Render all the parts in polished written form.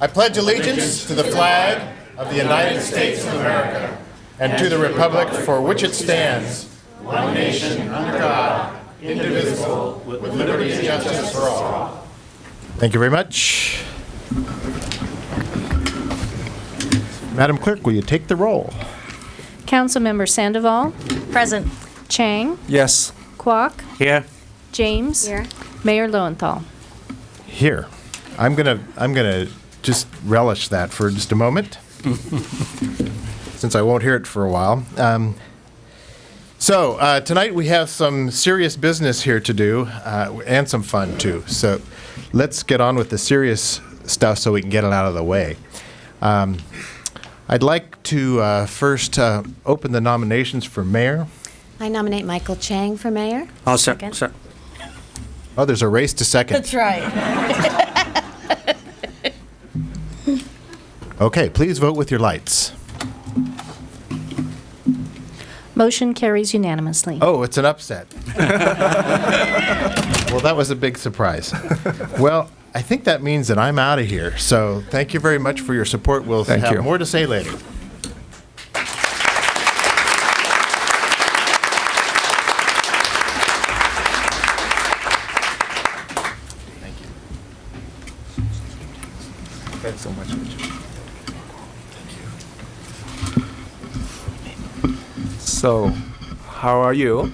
I pledge allegiance to the flag of the United States of America and to the republic for which it stands, one nation under God, indivisible, with liberty and justice for all. Thank you very much. Madam Clerk, will you take the roll? Councilmember Sandoval. Present. Chang. Yes. Kwok. Here. James. Here. Mayor Lowenthal. Here. I'm gonna just relish that for just a moment, since I won't hear it for a while. So tonight we have some serious business here to do, and some fun too. So let's get on with the serious stuff so we can get it out of the way. I'd like to first open the nominations for mayor. I nominate Michael Chang for mayor. I'll second. Oh, there's a race to second. That's right. Okay, please vote with your lights. Motion carries unanimously. Oh, it's an upset. Well, that was a big surprise. Well, I think that means that I'm out of here. So thank you very much for your support. We'll have more to say later. Thank you. Thanks so much, Richard. So, how are you?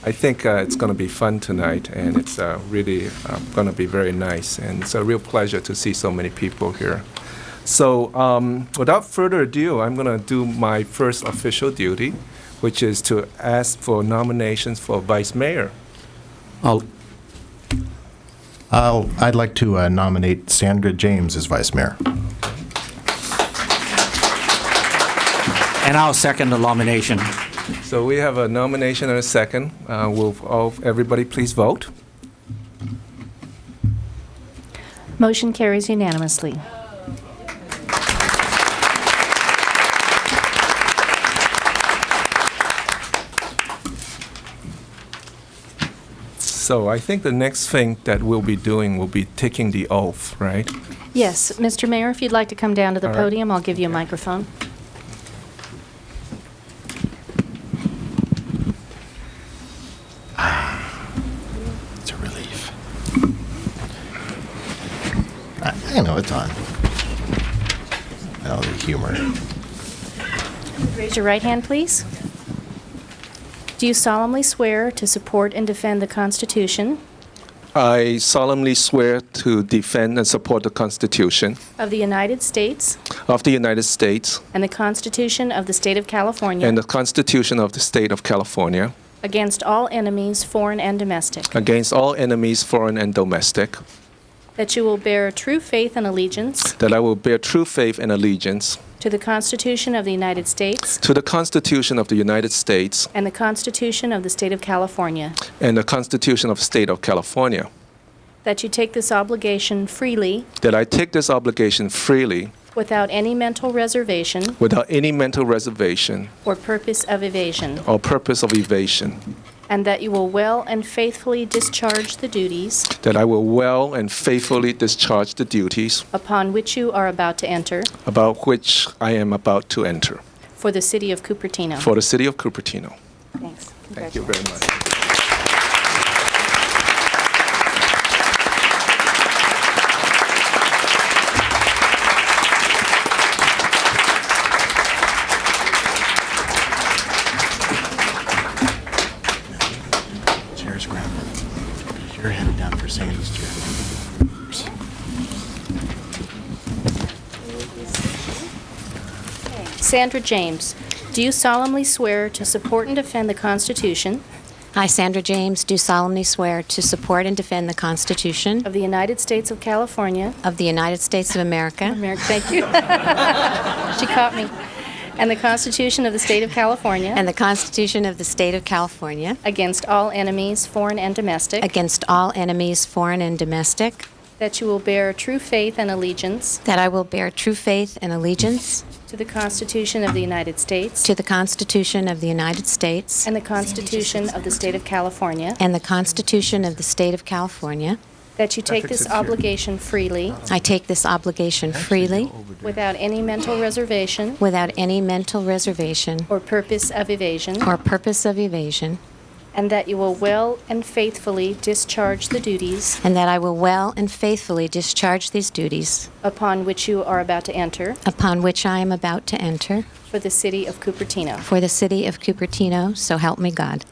I think it's going to be fun tonight, and it's really going to be very nice. And it's a real pleasure to see so many people here. So, without further ado, I'm going to do my first official duty, which is to ask for nominations for vice mayor. I'd like to nominate Sandra James as vice mayor. And I'll second the nomination. So we have a nomination and a second. Everybody please vote. Motion carries unanimously. So I think the next thing that we'll be doing will be taking the oath, right? Yes, Mr. Mayor, if you'd like to come down to the All right. podium, I'll give you a microphone. It's a relief. I know it's on. I know the humor. Raise your right hand, please. Do you solemnly swear to support and defend the Constitution I solemnly swear to defend and support the Constitution of the United States of the United States and the Constitution of the State of California and the Constitution of the State of California against all enemies, foreign and domestic, against all enemies, foreign and domestic, that you will bear true faith and allegiance that I will bear true faith and allegiance to the Constitution of the United States to the Constitution of the United States and the Constitution of the State of California, and the Constitution of the State of California, that you take this obligation freely that I take this obligation freely without any mental reservation without any mental reservation or purpose of evasion, or purpose of evasion, and that you will well and faithfully discharge the duties that I will well and faithfully discharge the duties upon which you are about to enter about which I am about to enter for the city of Cupertino. for the city of Cupertino. Thanks. Thank you very much. Chair's grabbing. You're headed down for Sandy's chair. Sandra James, do you solemnly swear to support and defend the Constitution I, Sandra James, do solemnly swear to support and defend the Constitution of the United States of California? of the United States of America Thank you. She caught me. And the Constitution of the State of California and the Constitution of the State of California against all enemies, foreign and domestic, against all enemies, foreign and domestic, that you will bear true faith and allegiance that I will bear true faith and allegiance to the Constitution of the United States to the Constitution of the United States and the Constitution of the State of California, and the Constitution of the State of California, that you take this obligation freely, I take this obligation freely, without any mental reservation without any mental reservation or purpose of evasion, or purpose of evasion, and that you will well and faithfully discharge the duties and that I will well and faithfully discharge these duties upon which you are about to enter upon which I am about to enter for the city of Cupertino. for the city of Cupertino, so help me God.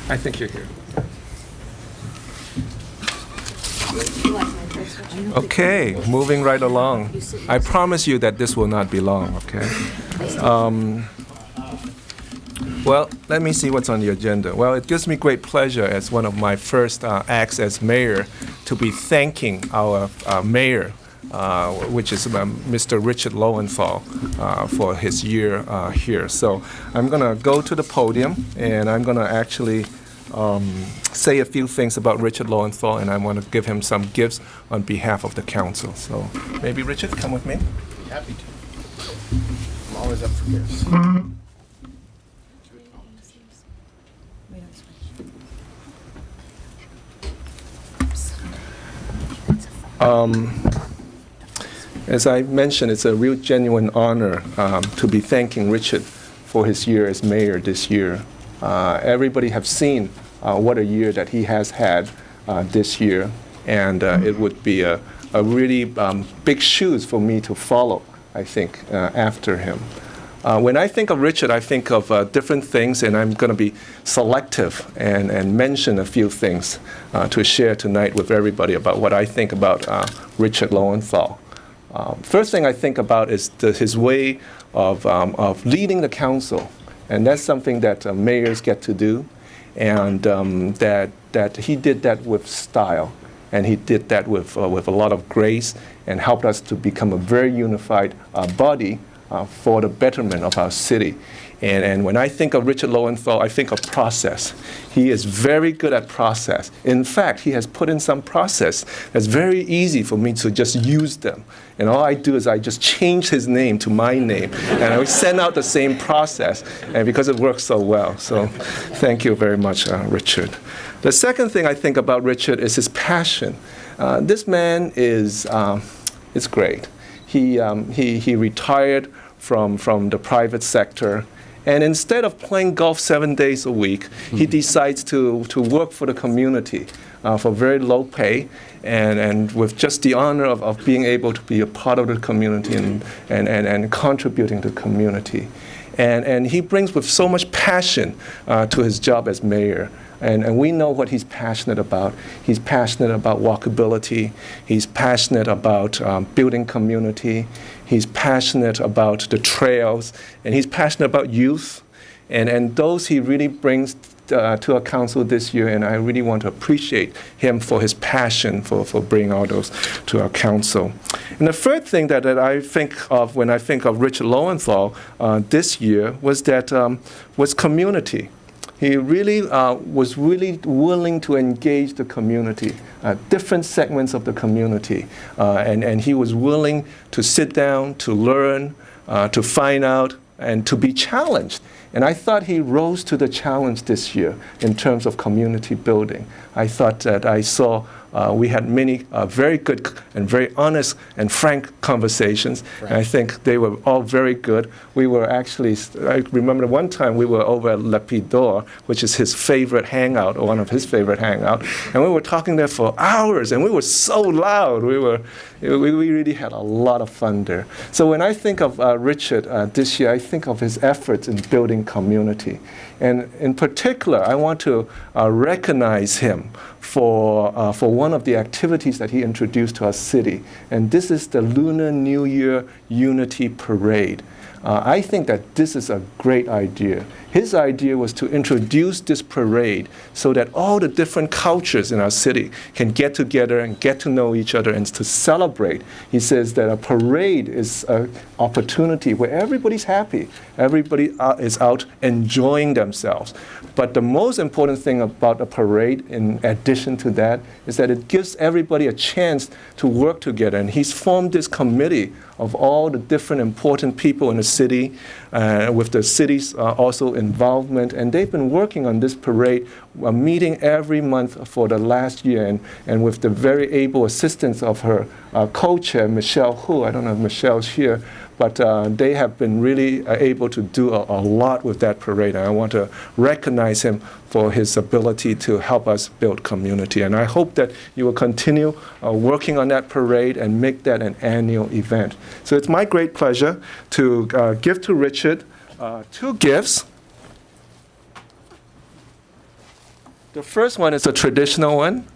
I think you're here. Okay, moving right along. I promise you that this will not be long, okay? Well, let me see what's on the agenda. Well, it gives me great pleasure as one of my first acts as mayor to be thanking our mayor, which is Mr. Richard Lowenthal, for his year here. So I'm going to go to the podium, and I'm going to actually say a few things about Richard Lowenthal, and I want to give him some gifts on behalf of the council. So maybe Richard, come with me. Happy to. I'm always up for gifts. As I mentioned, it's a real genuine honor to be thanking Richard for his year as mayor this year. Everybody have seen what a year that he has had this year, and it would be a really big shoes for me to follow, I think, after him. When I think of Richard, I think of different things, and I'm going to be selective and mention a few things to share tonight with everybody about what I think about Richard Lowenthal. First thing I think about is his way of leading the council, and that's something that mayors get to do, and that he did that with style, and he did that with a lot of grace, and helped us to become a very unified body for the betterment of our city. And when I think of Richard Lowenthal, I think of process. He is very good at process. In fact, he has put in some process that's very easy for me to just use them. And all I do is I just change his name to my name, and I send out the same process, and because it works so well. So thank you very much, Richard. The second thing I think about Richard is his passion. This man is it's great. He retired from the private sector, and instead of playing golf 7 days a week, he decides to work for the community for very low pay, and with just the honor of being able to be a part of the community and contributing to the community. And he brings with so much passion to his job as mayor. And we know what he's passionate about. He's passionate about walkability. He's passionate about building community. He's passionate about the trails. And he's passionate about youth. And those he really brings to our council this year. And I really want to appreciate him for his passion for bringing all those to our council. And the third thing that I think of when I think of Richard Lowenthal this year was community. He really was really willing to engage the community, different segments of the community. And he was willing to sit down, to learn, to find out, and to be challenged. And I thought he rose to the challenge this year in terms of community building. I thought that I saw we had many very good and very honest and frank conversations. And I think they were all very good. We were actually, I remember one time we were over at Le Pidor, which is his favorite hangout, or one of his favorite hangout. And we were talking there for hours, and we were so loud. We really had a lot of fun there. So when I think of Richard this year, I think of his efforts in building community. And in particular, I want to recognize him for one of the activities that he introduced to our city. And this is the Lunar New Year Unity Parade. I think that this is a great idea. His idea was to introduce this parade so that all the different cultures in our city can get together and get to know each other and to celebrate. He says that a parade is an opportunity where everybody's happy. Everybody is out enjoying themselves. But the most important thing about a parade, in addition to that, is that it gives everybody a chance to work together. And he's formed this committee of all the different important people in the city, with the city's also involvement. And they've been working on this parade, meeting every month for the last year, and with the very able assistance of her co-chair, Michelle Hu. I don't know if Michelle's here, but they have been really able to do a lot with that parade. And I want to recognize him for his ability to help us build community. And I hope that you will continue working on that parade and make that an annual event. So it's my great pleasure to give to Richard 2 gifts. The first one is a traditional one,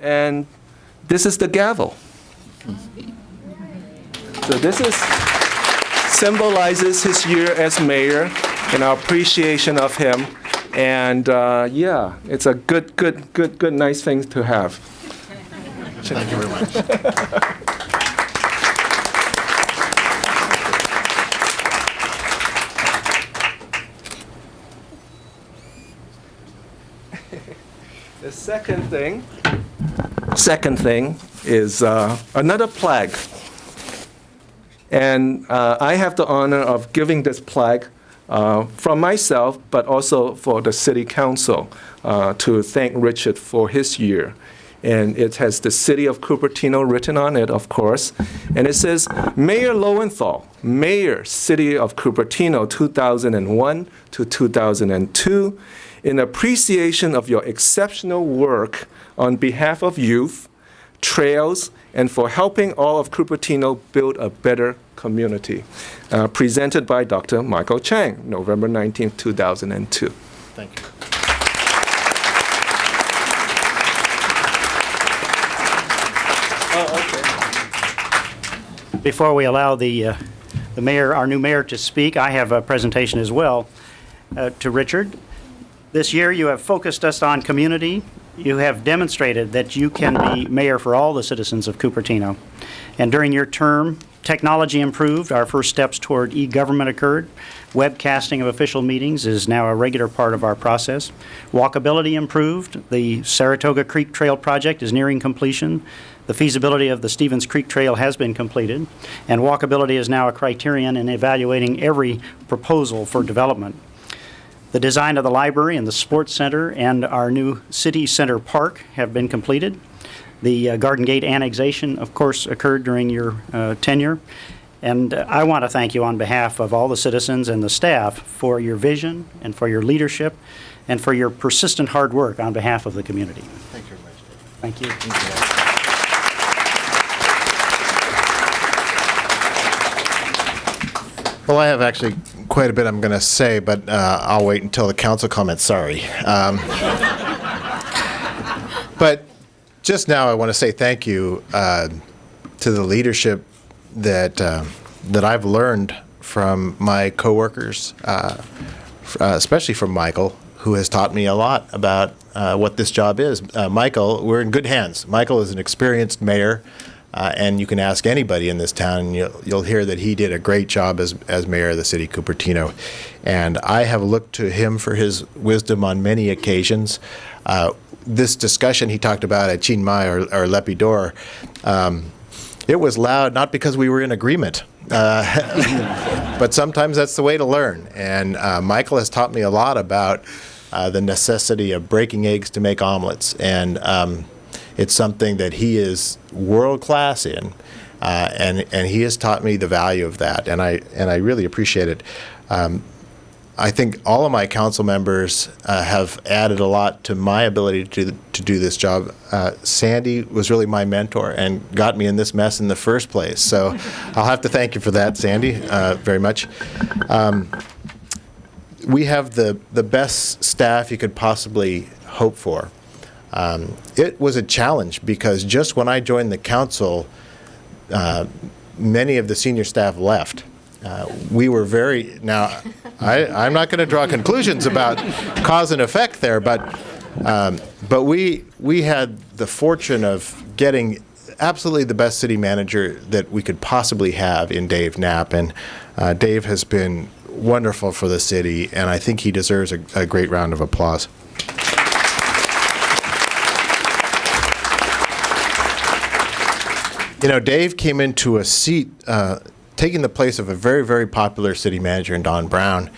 and this is the gavel. So this symbolizes his year as mayor and our appreciation of him. And yeah, it's a good, nice thing to have. Thank you very much. The second thing is another plaque. And I have the honor of giving this plaque from myself, but also for the City Council, to thank Richard for his year. And it has the City of Cupertino written on it, of course. And it says, Mayor Lowenthal, Mayor, City of Cupertino, 2001 to 2002, in appreciation of your exceptional work on behalf of youth, trails, and for helping all of Cupertino build a better community. Presented by Dr. Michael Chang, November 19, 2002. Thank you. Before we allow the mayor, our new mayor, to speak, I have a presentation as well to Richard. This year, you have focused us on community. You have demonstrated that you can be mayor for all the citizens of Cupertino. And during your term, technology improved. Our first steps toward e-government occurred. Webcasting of official meetings is now a regular part of our process. Walkability improved. The Saratoga Creek Trail project is nearing completion. The feasibility of the Stevens Creek Trail has been completed. And walkability is now a criterion in evaluating every proposal for development. The design of the library and the sports center and our new city center park have been completed. The Garden Gate annexation, of course, occurred during your tenure. And I want to thank you on behalf of all the citizens and the staff for your vision and for your leadership and for your persistent hard work on behalf of the community. Thank you very much, Dave. Thank you. Well, I have actually quite a bit I'm going to say, but I'll wait until the council comments. Sorry. But just now, I want to say thank you to the leadership that I've learned from my coworkers, especially from Michael, who has taught me a lot about what this job is. Michael, we're in good hands. Michael is an experienced mayor. And you can ask anybody in this town, and you'll hear that he did a great job as mayor of the city of Cupertino. And I have looked to him for his wisdom on many occasions. This discussion he talked about at Chiang Mai or Lepidor, it was loud not because we were in agreement, but sometimes that's the way to learn. And Michael has taught me a lot about the necessity of breaking eggs to make omelets. And it's something that he is world class in, and he has taught me the value of that, and I really appreciate it. I think all of my council members have added a lot to my ability to do this job. Sandy was really my mentor and got me in this mess in the first place, so I'll have to thank you for that, Sandy, very much. We have the best staff you could possibly hope for. It was a challenge because just when I joined the council, many of the senior staff left. We were very, now, I'm not going to draw conclusions about cause and effect there, but we had the fortune of getting absolutely the best city manager that we could possibly have in Dave Knapp, and Dave has been wonderful for the city, and I think he deserves a great round of applause. You know, Dave came into a seat taking the place of a very, very popular city manager in Don Brown,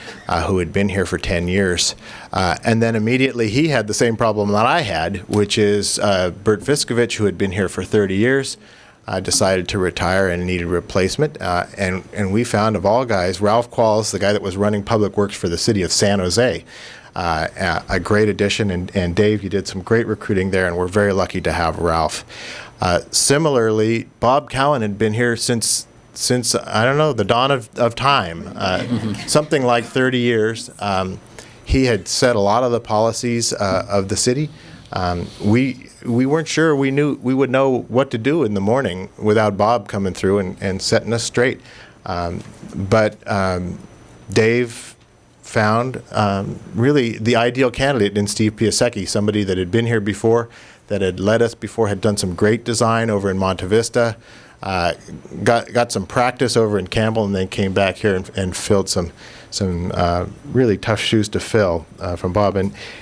who had been here for 10 years. And then immediately he had the same problem that I had, which is Bert Viskovich, who had been here for 30 years, decided to retire and needed a replacement. And we found, of all guys, Ralph Qualls, the guy that was running public works for the city of San Jose, a great addition. And Dave, you did some great recruiting there, and we're very lucky to have Ralph. Similarly, Bob Cowan had been here since I don't know, the dawn of time, something like 30 years. He had set a lot of the policies of the city. We weren't sure we would know what to do in the morning without Bob coming through and setting us straight. But Dave found really the ideal candidate in Steve Piasecki, somebody that had been here before, that had led us before, had done some great design over in Monte Vista. Got some practice over in Campbell, and then came back here and filled some really tough shoes to fill from Bob.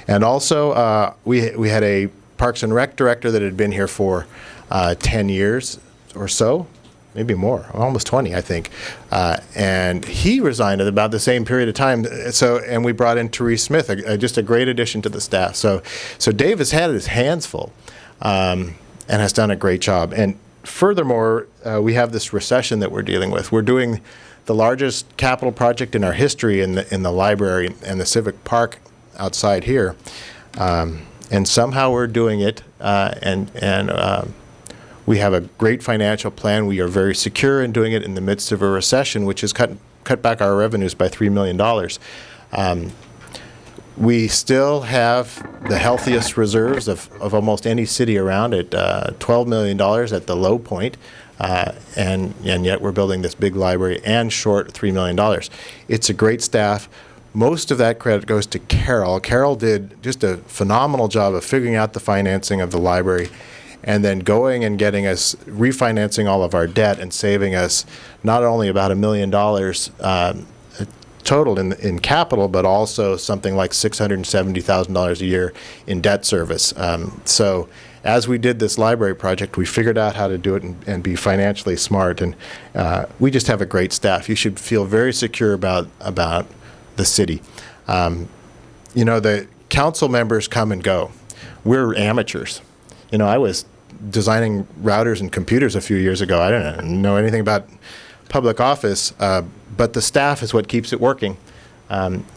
And also we had a Parks and Rec director that had been here for 10 years or so, maybe more, almost 20, I think. And he resigned at about the same period of time. And we brought in Therese Smith, just a great addition to the staff. So Dave has had his hands full and has done a great job. And furthermore, we have this recession that we're dealing with. We're doing the largest capital project in our history in the library and the civic park outside here, and somehow we're doing it. And we have a great financial plan. We are very secure in doing it in the midst of a recession, which has cut back our revenues by $3 million. We still have the healthiest reserves of almost any city around it, $12 million at the low point, and yet we're building this big library and short $3 million. It's a great staff. Most of that credit goes to Carol. Carol did just a phenomenal job of figuring out the financing of the library, and then going and getting us, refinancing all of our debt and saving us not only about $1 million total in capital, but also something like $670,000 a year in debt service. So as we did this library project, we figured out how to do it and be financially smart. And we just have a great staff. You should feel very secure about the city. You know, the council members come and go. We're amateurs. You know, I was designing routers and computers a few years ago. I didn't know anything about public office, but the staff is what keeps it working.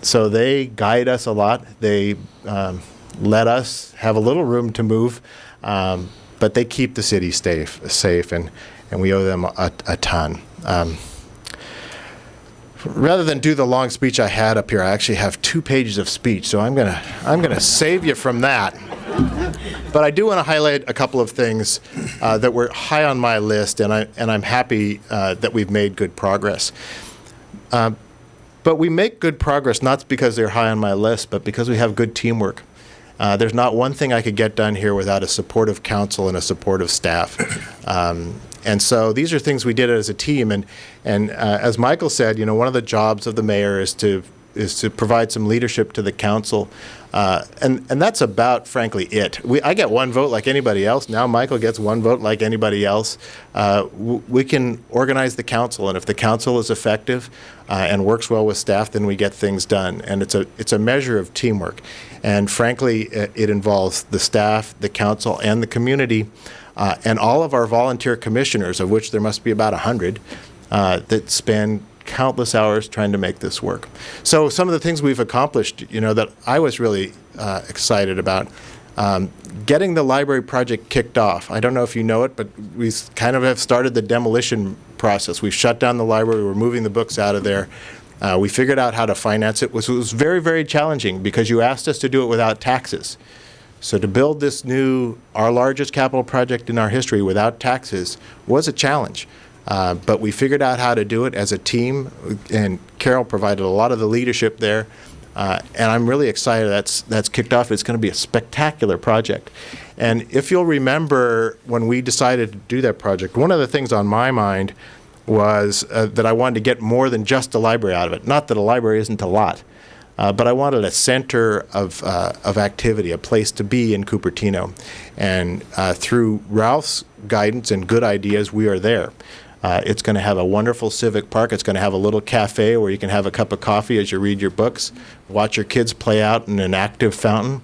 So they guide us a lot. They let us have a little room to move, but they keep the city safe, and we owe them a ton. Rather than do the long speech I had up here, I actually have 2 pages of speech, so I'm gonna save you from that. But I do want to highlight a couple of things that were high on my list, and I'm happy that we've made good progress. But we make good progress not because they're high on my list, but because we have good teamwork. There's not one thing I could get done here without a supportive council and a supportive staff. And so these are things we did as a team. And as Michael said, you know, one of the jobs of the mayor is to provide some leadership to the council. And that's about, frankly, it. I get one vote like anybody else. Now Michael gets one vote like anybody else. We can organize the council, and if the council is effective and works well with staff, then we get things done. And it's a measure of teamwork. And frankly, it involves the staff, the council, and the community, and all of our volunteer commissioners, of which there must be about 100, that spend countless hours trying to make this work. So some of the things we've accomplished, you know, that I was really excited about, getting the library project kicked off. I don't know if you know it, but we kind of have started the demolition process. We've shut down the library. We're moving the books out of there. We figured out how to finance it. It was very, very challenging because you asked us to do it without taxes. So to build this our largest capital project in our history without taxes was a challenge. But we figured out how to do it as a team, and Carol provided a lot of the leadership there. And I'm really excited that's kicked off. It's going to be a spectacular project. And if you'll remember, when we decided to do that project, one of the things on my mind was that I wanted to get more than just a library out of it. Not that a library isn't a lot, but I wanted a center of activity, a place to be in Cupertino. And through Ralph's guidance and good ideas, we are there. It's going to have a wonderful civic park. It's going to have a little cafe where you can have a cup of coffee as you read your books, watch your kids play out in an active fountain.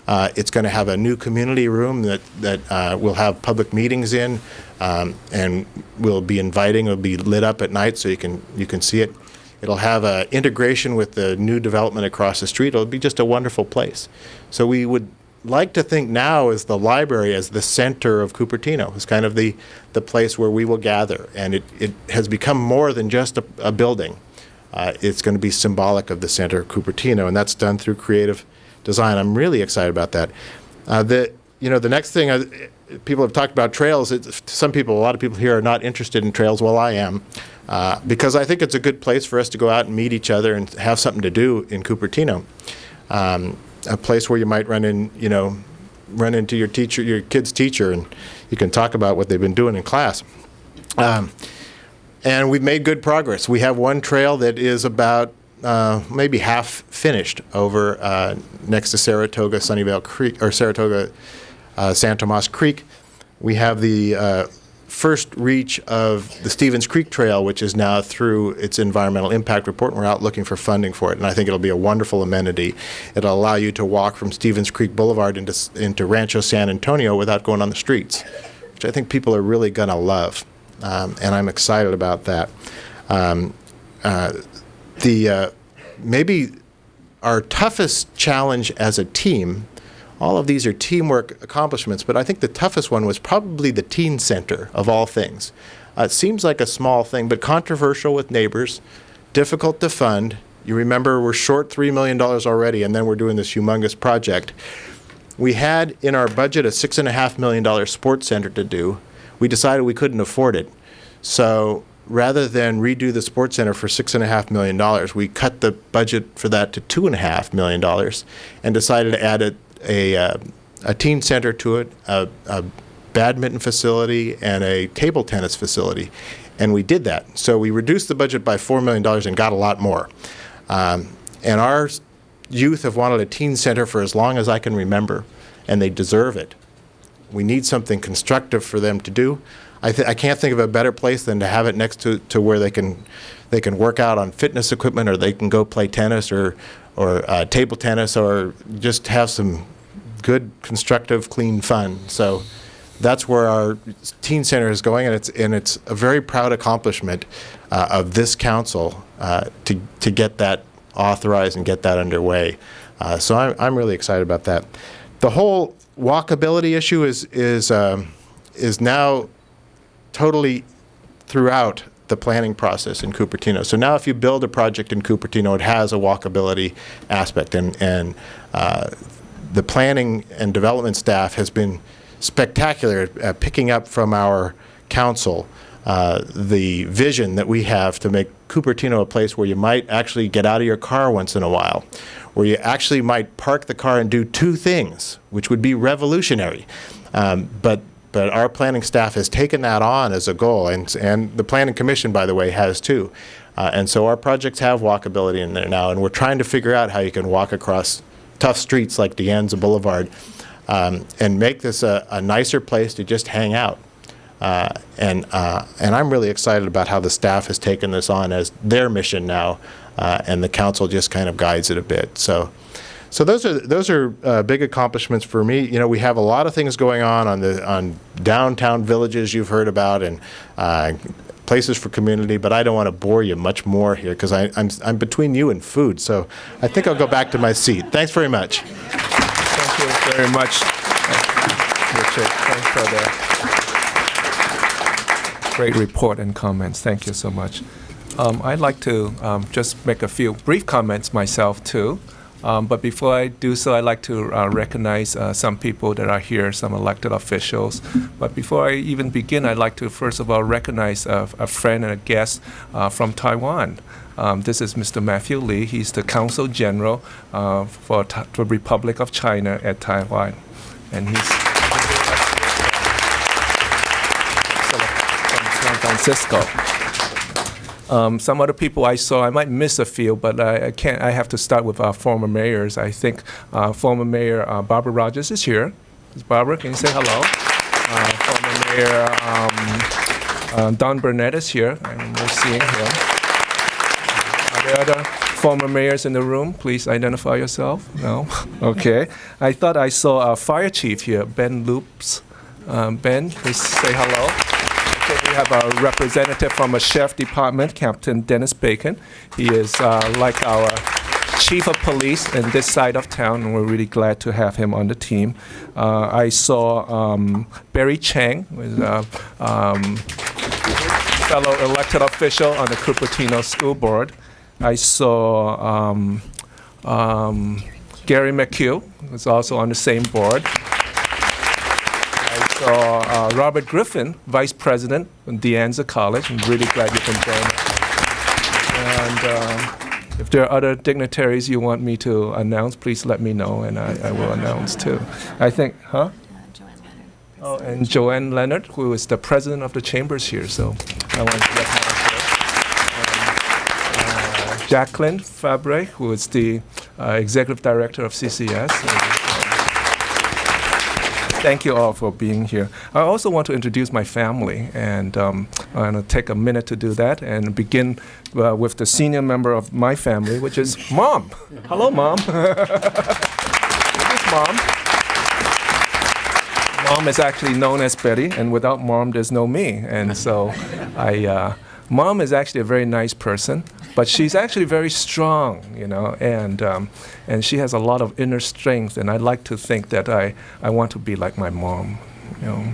It's going to have a new community room that we'll have public meetings in, and we'll be inviting. It'll be lit up at night so you can see it. It'll have an integration with the new development across the street. It'll be just a wonderful place. So we would like to think now as the library as the center of Cupertino. It's kind of the place where we will gather, and it has become more than just a building. It's going to be symbolic of the center of Cupertino, and that's done through creative design. I'm really excited about that. The next thing, people have talked about trails. A lot of people here are not interested in trails. Well, I am, because I think it's a good place for us to go out and meet each other and have something to do in Cupertino. A place where you might run into your kid's teacher, and you can talk about what they've been doing in class. And we've made good progress. We have one trail that is about maybe half finished over next to Saratoga Sunnyvale Creek, or Saratoga San Tomas Creek. We have the first reach of the Stevens Creek Trail, which is now through its environmental impact report, and we're out looking for funding for it. And I think it'll be a wonderful amenity. It'll allow you to walk from Stevens Creek Boulevard into Rancho San Antonio without going on the streets, which I think people are really going to love. And I'm excited about that. Maybe our toughest challenge as a team, all of these are teamwork accomplishments, but I think the toughest one was probably the teen center of all things. It seems like a small thing, but controversial with neighbors, difficult to fund. You remember we're short $3 million already, and then we're doing this humongous project. We had in our budget a $6.5 million sports center to do. We decided we couldn't afford it. So rather than redo the sports center for $6.5 million, we cut the budget for that to $2.5 million and decided to add a teen center to it, a badminton facility, and a table tennis facility. And we did that. So we reduced the budget by $4 million and got a lot more. And our youth have wanted a teen center for as long as I can remember, and they deserve it. We need something constructive for them to do. I can't think of a better place than to have it next to where they can work out on fitness equipment, or they can go play tennis or table tennis, or just have some good, constructive, clean fun. So that's where our teen center is going, and it's a very proud accomplishment of this council to get that authorized and get that underway. So I'm really excited about that. The whole walkability issue is now totally throughout the planning process in Cupertino. So now if you build a project in Cupertino, it has a walkability aspect, and the planning and development staff has been spectacular at picking up from our council the vision that we have to make Cupertino a place where you might actually get out of your car once in a while, where you actually might park the car and do two things, which would be revolutionary. But our planning staff has taken that on as a goal, and the Planning Commission, by the way, has too. And so our projects have walkability in there now, and we're trying to figure out how you can walk across tough streets like De Anza Boulevard and make this a nicer place to just hang out. And I'm really excited about how the staff has taken this on as their mission now, and the council just kind of guides it a bit. So those are big accomplishments for me. You know, we have a lot of things going on downtown villages you've heard about, and places for community, but I don't want to bore you much more here because I'm between you and food. So I think I'll go back to my seat. Thanks very much. Thank you very much, Richard. Thanks for the great report and comments. Thank you so much. I'd like to just make a few brief comments myself too. But before I do so, I'd like to recognize some people that are here, some elected officials. But before I even begin, I'd like to first of all recognize a friend and a guest from Taiwan. This is Mr. Matthew Lee. He's the Consul General for the Republic of China at Taiwan. And he's from San Francisco. Some other people I saw, I might miss a few, but I can't. I have to start with our former mayors. I think former Mayor Barbara Rogers is here. Barbara, can you say hello? Former Mayor Don Burnett is here, and we're seeing him. Are there other former mayors in the room? Please identify yourself. No? Okay. I thought I saw our fire chief here, Ben Loops. Ben, please say hello. We have a representative from a sheriff department, Captain Dennis Bacon. He is like our chief of police in this side of town, and we're really glad to have him on the team. I saw Barry Chang, who is a fellow elected official on the Cupertino School Board. I saw Gary McHugh, who's also on the same board. So Robert Griffin, Vice President from De Anza College. I'm really glad you can join us. And if there are other dignitaries you want me to announce, please let me know, and I will announce too. I think, huh? Oh, and Joanne Leonard, who is the president of the chambers here. So I want to recognize her. Jacqueline Fabre, who is the executive director of CCS. Thank you all for being here. I also want to introduce my family, and I'm going to take a minute to do that and begin with the senior member of my family, which is Mom. Hello, Mom. This is Mom. Mom is actually known as Betty, and without Mom, there's no me. And so Mom is actually a very nice person, but she's actually very strong, you know, and she has a lot of inner strength, and I like to think that I want to be like my mom, you know.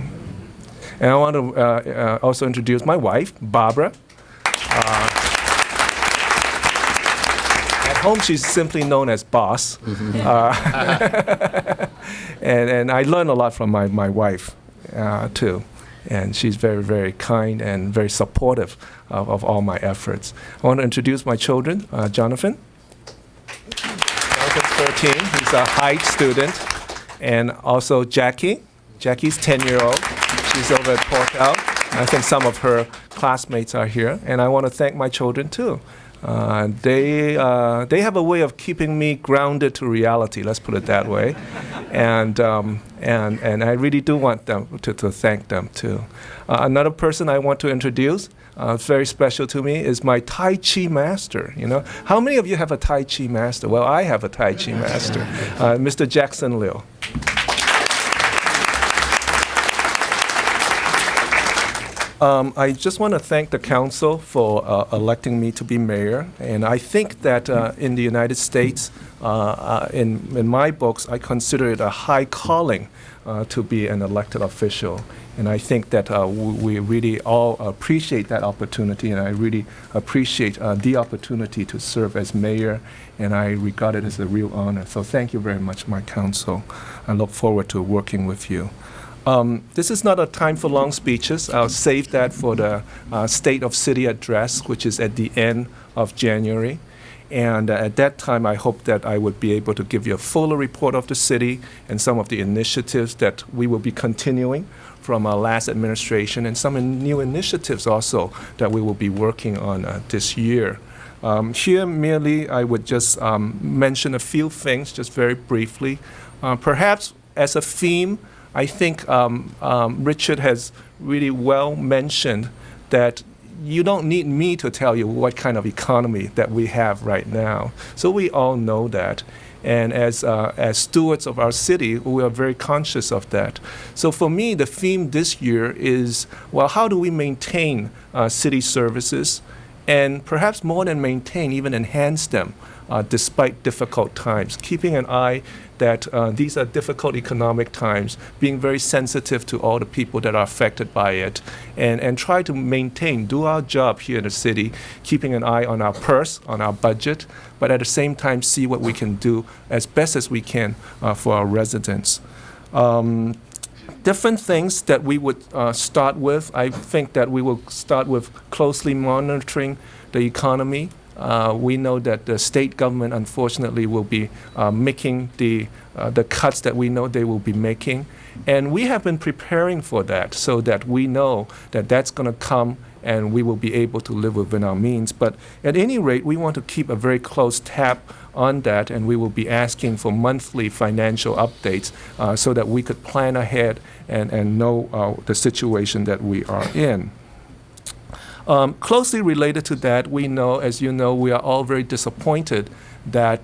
And I want to also introduce my wife, Barbara. At home, she's simply known as Boss. And I learn a lot from my wife, too. And she's very, very kind and very supportive of all my efforts. I want to introduce my children, Jonathan. Jonathan's 13. He's a Height student. And also Jackie. Jackie's 10-year-old. She's over at Portal. I think some of her classmates are here. And I want to thank my children, too. They have a way of keeping me grounded to reality, let's put it that way. And I really do want them to thank them, too. Another person I want to introduce, very special to me, is my Tai Chi master. You know, how many of you have a Tai Chi master? Well, I have a Tai Chi master, Mr. Jackson Liu. I just want to thank the council for electing me to be mayor. And I think that in the United States, in my books, I consider it a high calling to be an elected official. And I think that we really all appreciate that opportunity, and I really appreciate the opportunity to serve as mayor, and I regard it as a real honor. So thank you very much, my council. I look forward to working with you. This is not a time for long speeches. I'll save that for the State of City address, which is at the end of January. And at that time, I hope that I would be able to give you a fuller report of the city and some of the initiatives that we will be continuing from our last administration, and some new initiatives also that we will be working on this year. Here, merely, I would just mention a few things, just very briefly. Perhaps as a theme, I think Richard has really well mentioned that you don't need me to tell you what kind of economy that we have right now. So we all know that. And as stewards of our city, we are very conscious of that. So for me, the theme this year is, well, how do we maintain city services, and perhaps more than maintain, even enhance them despite difficult times, keeping an eye that these are difficult economic times, being very sensitive to all the people that are affected by it, and try to do our job here in the city, keeping an eye on our purse, on our budget, but at the same time see what we can do as best as we can for our residents. Different things that we would start with. I think that we will start with closely monitoring the economy. We know that the state government, unfortunately, will be making the cuts that we know they will be making. And we have been preparing for that so that we know that that's going to come and we will be able to live within our means. But at any rate, we want to keep a very close tab on that, and we will be asking for monthly financial updates so that we could plan ahead and know the situation that we are in. Closely related to that, we know, as you know, we are all very disappointed that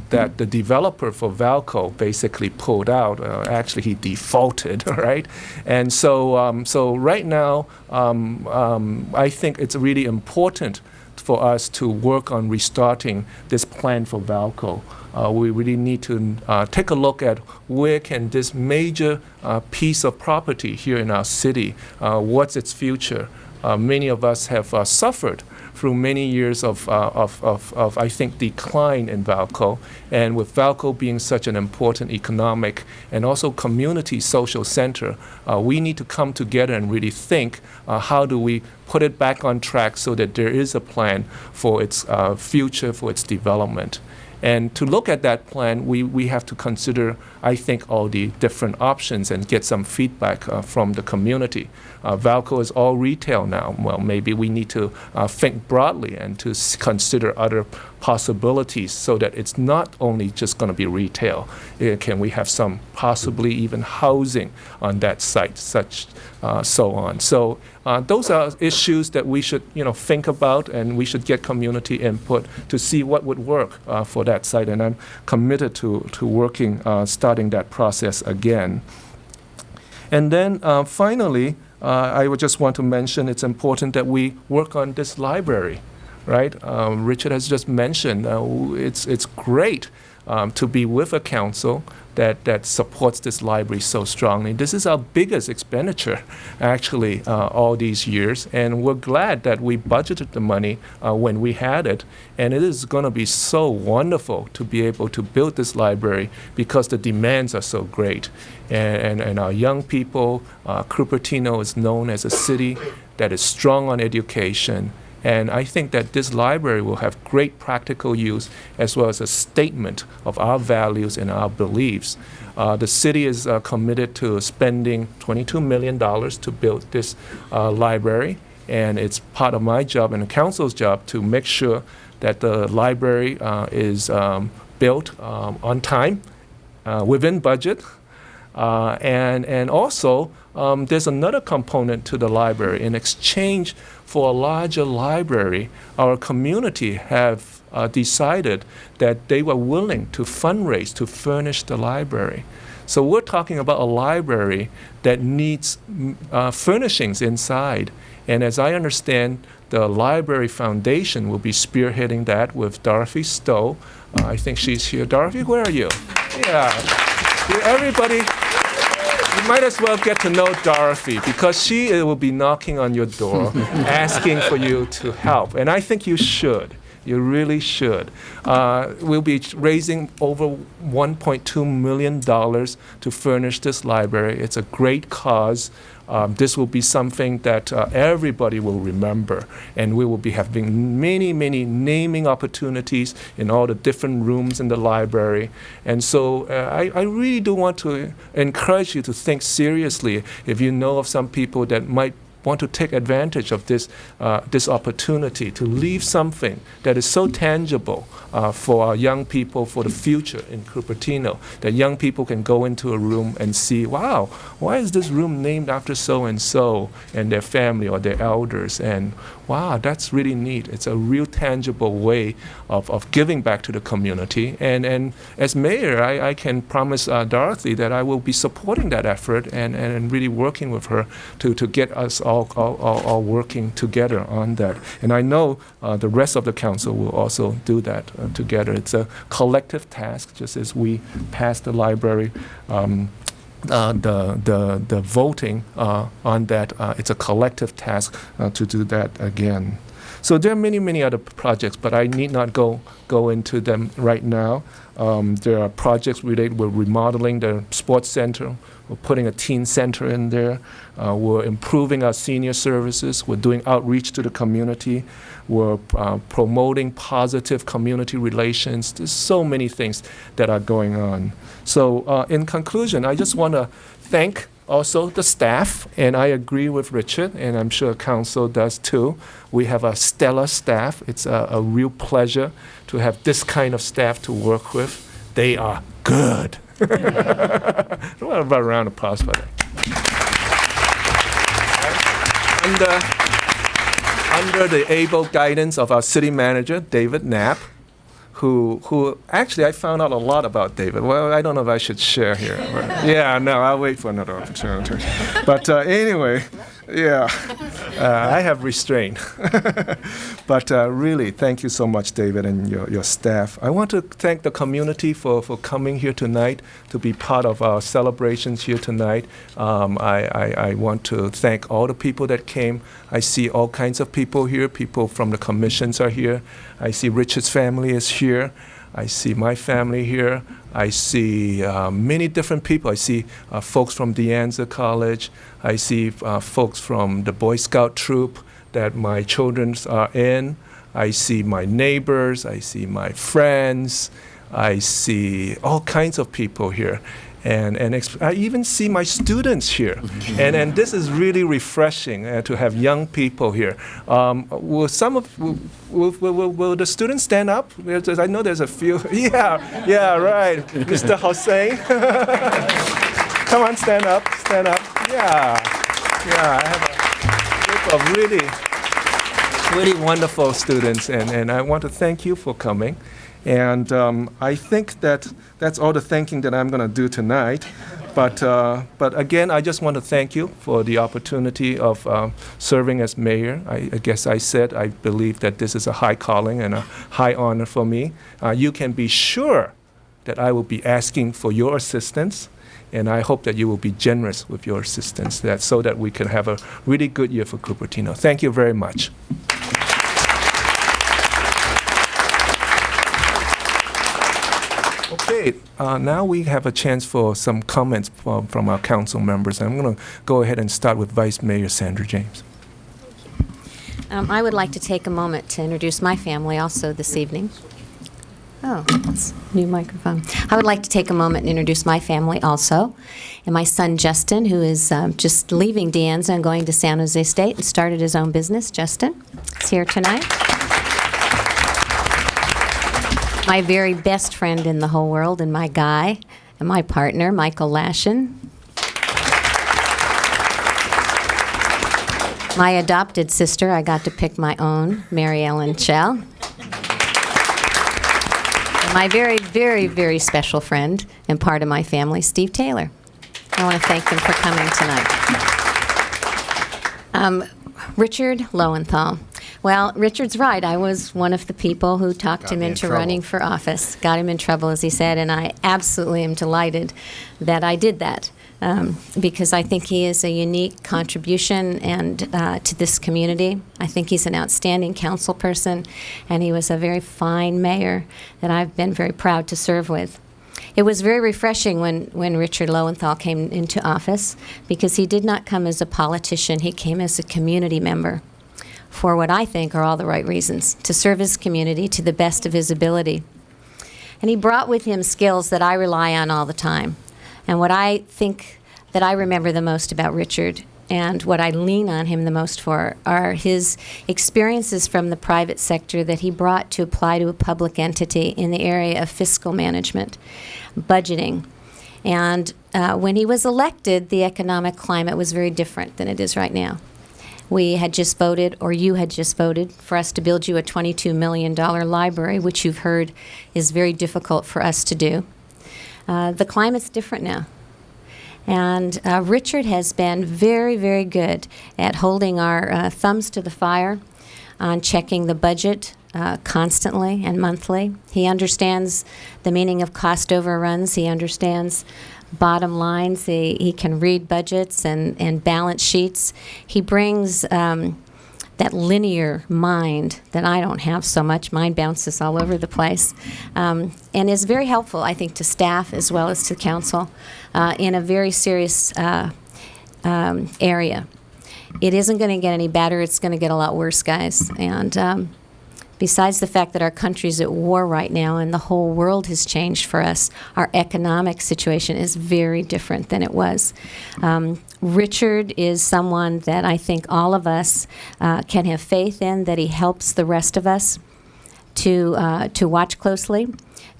that the developer for Valco basically pulled out. Actually, he defaulted, right? And so right now, I think it's really important for us to work on restarting this plan for Valco. We really need to take a look at where can this major piece of property here in our city, what's its future? Many of us have suffered through many years of I think, decline in Valco. And with Valco being such an important economic and also community social center, we need to come together and really think, how do we put it back on track so that there is a plan for its future, for its development. And to look at that plan, we have to consider, I think, all the different options and get some feedback from the community. Valco is all retail now. Well, maybe we need to think broadly and to consider other possibilities so that it's not only just going to be retail. Can we have some possibly even housing on that site, so on. So those are issues that we should think about, and we should get community input to see what would work for that site. And I'm committed to working, starting that process again. And then finally, I would just want to mention it's important that we work on this library, right? Richard has just mentioned it's great to be with a council that supports this library so strongly. This is our biggest expenditure, actually, all these years, and we're glad that we budgeted the money when we had it, and it is going to be so wonderful to be able to build this library because the demands are so great. And our young people, Cupertino is known as a city that is strong on education. And I think that this library will have great practical use as well as a statement of our values and our beliefs. The city is committed to spending $22 million to build this library. And it's part of my job and the council's job to make sure that the library is built on time, within budget. And also, there's another component to the library. In exchange for a larger library, our community have decided that they were willing to fundraise to furnish the library. So we're talking about a library that needs furnishings inside. And as I understand, the Library Foundation will be spearheading that with Dorothy Stowe. I think she's here. Dorothy, where are you? Yeah. Everybody, you might as well get to know Dorothy because she will be knocking on your door asking for you to help. And I think you should. You really should. We'll be raising over $1.2 million to furnish this library. It's a great cause. This will be something that everybody will remember, and we will be having many, many naming opportunities in all the different rooms in the library. And so I really do want to encourage you to think seriously if you know of some people that might want to take advantage of this opportunity to leave something that is so tangible for our young people for the future in Cupertino, that young people can go into a room and see, wow, why is this room named after so-and-so and their family or their elders? And wow, that's really neat. It's a real tangible way of giving back to the community. And as mayor, I can promise Dorothy that I will be supporting that effort and really working with her to get us all all working together on that. And I know the rest of the council will also do that together. It's a collective task, just as we passed the library. The voting on that, it's a collective task to do that again. So there are many other projects, but I need not go into them right now. There are projects related with remodeling the sports center. We're putting a teen center in there. We're improving our senior services. We're doing outreach to the community. We're promoting positive community relations. There's so many things that are going on. So in conclusion, I just want to thank also the staff, and I agree with Richard, and I'm sure council does too. We have a stellar staff. It's a real pleasure to have this kind of staff to work with. They are good. What about a round of applause for that? Under the able guidance of our city manager, David Knapp, who actually I found out a lot about David. Well, I don't know if I should share here. Yeah, no, I'll wait for another opportunity. But anyway, yeah, I have restraint. But really, thank you so much, David, and your staff. I want to thank the community for coming here tonight to be part of our celebrations here tonight. I want to thank all the people that came. I see all kinds of people here. People from the commissions are here. I see Richard's family is here. I see my family here. I see many different people. I see folks from De Anza College. I see folks from the Boy Scout troop that my children are in. I see my neighbors. I see my friends. I see all kinds of people here. And I even see my students here. And this is really refreshing to have young people here. Will the students stand up? I know there's a few. Yeah, right. Mr. Hossein. Come on, stand up. Yeah, I have a group of really wonderful students, and I want to thank you for coming. And I think that's all the thanking that I'm going to do tonight. But again, I just want to thank you for the opportunity of serving as mayor. I guess I said I believe that this is a high calling and a high honor for me. You can be sure that I will be asking for your assistance, and I hope that you will be generous with your assistance so that we can have a really good year for Cupertino. Thank you very much. Okay, now we have a chance for some comments from our council members. I'm going to go ahead and start with Vice Mayor Sandra James. I would like to take a moment to introduce my family also this evening. Oh, that's a new microphone. I would like to take a moment and introduce my family also. And my son, Justin, who is just leaving De Anza and going to San Jose State and started his own business. Justin is here tonight. My very best friend in the whole world and my guy and my partner, Michael Lashin. My adopted sister, I got to pick my own, Mary Ellen Chell. And my very, very, very special friend and part of my family, Steve Taylor. I want to thank them for coming tonight. Richard Lowenthal. Well, Richard's right. I was one of the people who talked him into running for office, got him in trouble, as he said, and I absolutely am delighted that I did that because I think he is a unique contribution and to this community. I think he's an outstanding council person, and he was a very fine mayor that I've been very proud to serve with. It was very refreshing when Richard Lowenthal came into office because he did not come as a politician. He came as a community member for what I think are all the right reasons, to serve his community to the best of his ability. And he brought with him skills that I rely on all the time. And what I think that I remember the most about Richard and what I lean on him the most for are his experiences from the private sector that he brought to apply to a public entity in the area of fiscal management, budgeting. And when he was elected, the economic climate was very different than it is right now. We had just voted, or you had just voted, for us to build you a $22 million library, which you've heard is very difficult for us to do. The climate's different now. And Richard has been very, very good at holding our thumbs to the fire on checking the budget constantly and monthly. He understands the meaning of cost overruns. He understands bottom lines. He can read budgets and balance sheets. He brings that linear mind that I don't have so much. Mine bounces all over the place. And is very helpful, I think, to staff as well as to council in a very serious area. It isn't going to get any better. It's going to get a lot worse, guys. And besides the fact that our country's at war right now and the whole world has changed for us, our economic situation is very different than it was. Richard is someone that I think all of us can have faith in, that he helps the rest of us to watch closely,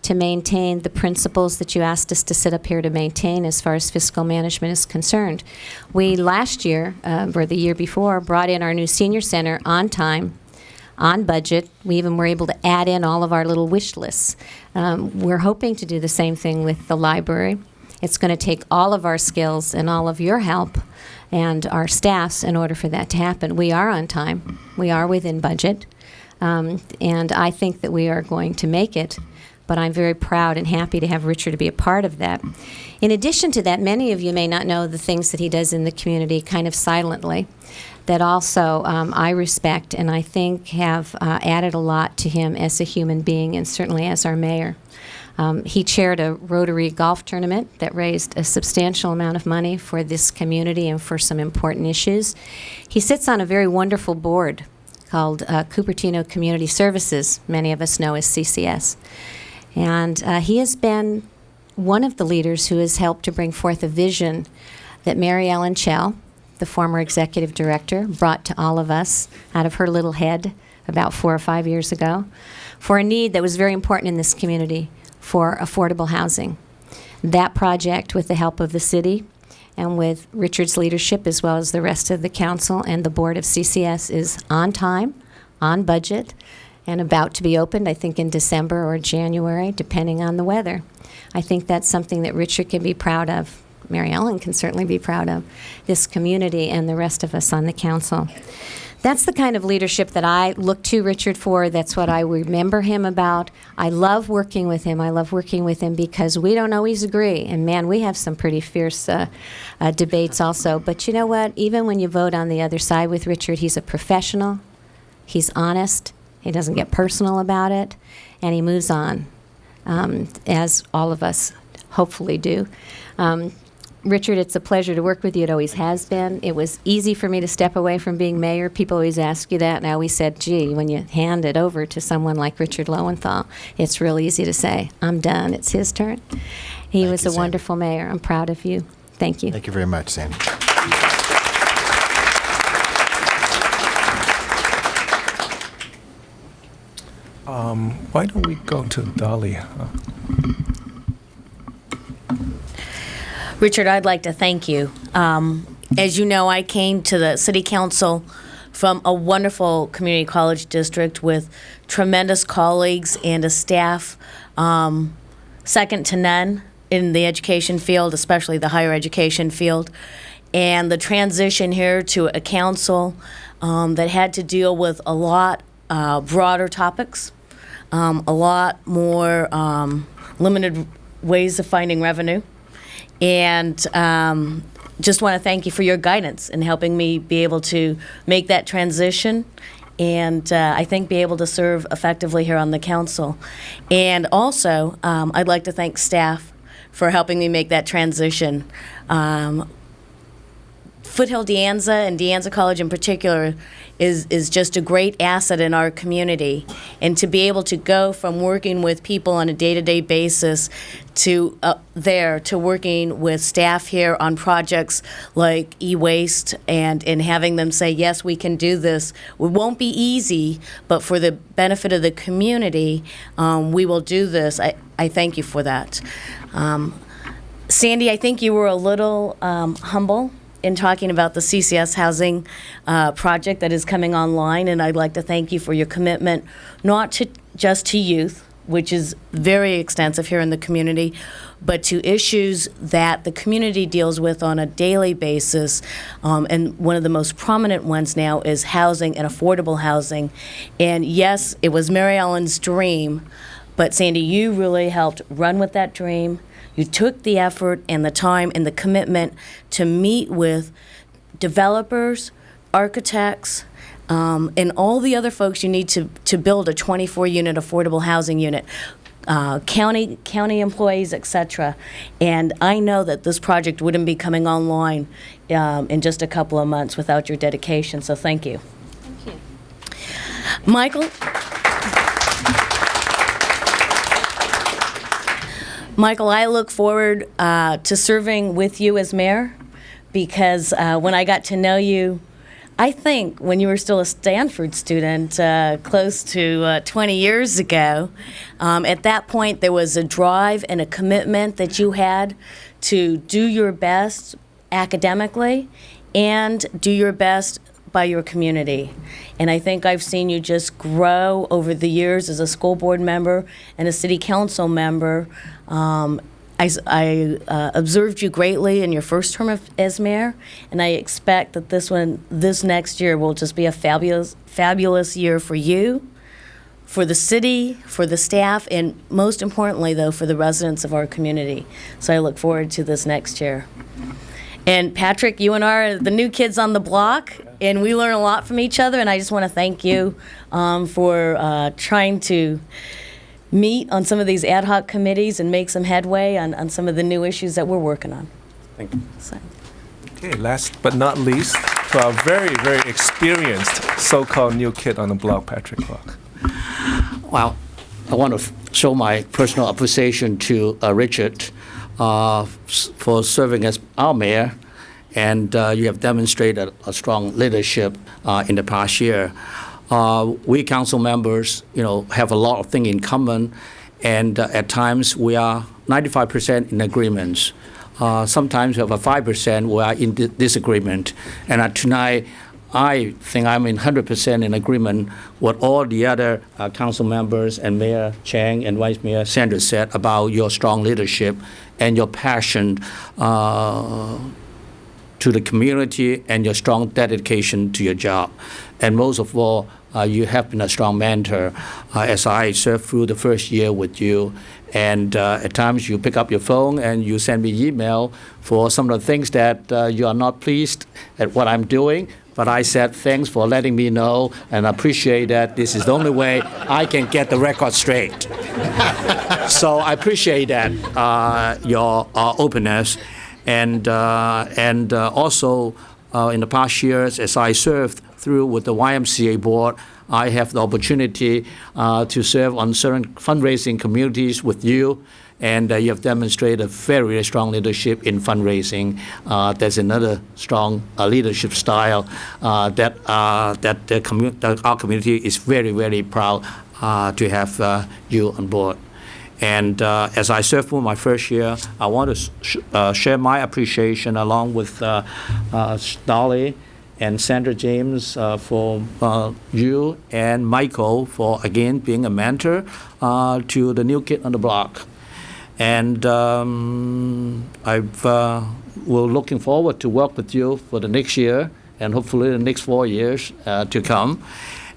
to maintain the principles that you asked us to sit up here to maintain as far as fiscal management is concerned. We last year, or the year before, brought in our new senior center on time, on budget. We even were able to add in all of our little wish lists. We're hoping to do the same thing with the library. It's going to take all of our skills and all of your help and our staffs in order for that to happen. We are on time. We are within budget. And I think that we are going to make it. But I'm very proud and happy to have Richard to be a part of that. In addition to that, many of you may not know the things that he does in the community kind of silently that also I respect and I think have added a lot to him as a human being and certainly as our mayor. He chaired a Rotary golf tournament that raised a substantial amount of money for this community and for some important issues. He sits on a very wonderful board called Cupertino Community Services, many of us know as CCS. And he has been one of the leaders who has helped to bring forth a vision that Mary Ellen Chell, the former executive director, brought to all of us out of her little head about 4 or 5 years ago for a need that was very important in this community for affordable housing. That project, with the help of the city and with Richard's leadership as well as the rest of the council and the board of CCS, is on time, on budget, and about to be opened, I think in December or January, depending on the weather. I think that's something that Richard can be proud of. Mary Ellen can certainly be proud of, this community and the rest of us on the council. That's the kind of leadership that I look to Richard for. That's what I remember him about. I love working with him. I love working with him because we don't always agree. And man, we have some pretty fierce debates also. But you know what? Even when you vote on the other side with Richard, he's a professional. He's honest. He doesn't get personal about it, and he moves on, as all of us hopefully do. Richard, it's a pleasure to work with you. It always has been. It was easy for me to step away from being mayor. People always ask you that, and I always said, gee, when you hand it over to someone like Richard Lowenthal, it's real easy to say, I'm done. It's his turn. He was a wonderful mayor. I'm proud of you. Thank you. Thank you very much, Sandy. Why don't we go to Dolly? Richard, I'd like to thank you. As you know, I came to the City Council from a wonderful community college district with tremendous colleagues and a staff second to none in the education field, especially the higher education field. And the transition here to a council that had to deal with a lot broader topics, a lot more limited ways of finding revenue. And just want to thank you for your guidance in helping me be able to make that transition and I think be able to serve effectively here on the council. And also, I'd like to thank staff for helping me make that transition. Foothill De Anza and De Anza College in particular is just a great asset in our community. And to be able to go from working with people on a day-to-day basis to working with staff here on projects like e-waste and having them say, yes, we can do this. It won't be easy, but for the benefit of the community, we will do this. I thank you for that. Sandy, I think you were a little humble in talking about the CCS housing project that is coming online, and I'd like to thank you for your commitment, not just to youth, which is very extensive here in the community, but to issues that the community deals with on a daily basis. And one of the most prominent ones now is housing and affordable housing. And yes, it was Mary Ellen's dream, but Sandy, you really helped run with that dream. You took the effort and the time and the commitment to meet with developers, architects, and all the other folks you need to build a 24-unit affordable housing unit, county employees, etc. And I know that this project wouldn't be coming online in just a couple of months without your dedication, so thank you. Thank you. Michael, I look forward to serving with you as mayor, because when I got to know you, I think when you were still a Stanford student, close to 20 years ago, at that point there was a drive and a commitment that you had to do your best academically and do your best by your community. And I think I've seen you just grow over the years as a school board member and a city council member. I observed you greatly in your first term as mayor, and I expect that this next year will just be a fabulous year for you, for the city, for the staff, and most importantly, though, for the residents of our community. So I look forward to this next year. And Patrick, you and I are the new kids on the block, and we learn a lot from each other, and I just want to thank you for trying to meet on some of these ad hoc committees and make some headway on some of the new issues that we're working on. Thank you. So. Okay, last but not least, to our very, very experienced so-called new kid on the block, Patrick Clark. Well, I want to show my personal appreciation to Richard for serving as our mayor, and you have demonstrated a strong leadership in the past year. We council members, have a lot of things in common, and at times we are 95% in agreements. Sometimes we have a 5% we are in disagreement. And tonight, I think I'm in 100% in agreement with all the other council members and Mayor Chang and Vice Mayor Sanders said about your strong leadership and your passion to the community and your strong dedication to your job. And most of all, you have been a strong mentor as I served through the first year with you. And at times you pick up your phone and you send me email for some of the things that you are not pleased at what I'm doing. But I said, thanks for letting me know, and I appreciate that. This is the only way I can get the record straight. So I appreciate that, your openness. And also, in the past years, as I served through with the YMCA board, I have the opportunity to serve on certain fundraising communities with you, and you have demonstrated very, very strong leadership in fundraising. That's another strong leadership style that our community is very, very proud to have you on board. And as I served for my first year, I want to share my appreciation along with Dolly and Sandra James for you, and Michael for, again, being a mentor to the new kid on the block. And we're looking forward to work with you for the next year and hopefully the next 4 years to come.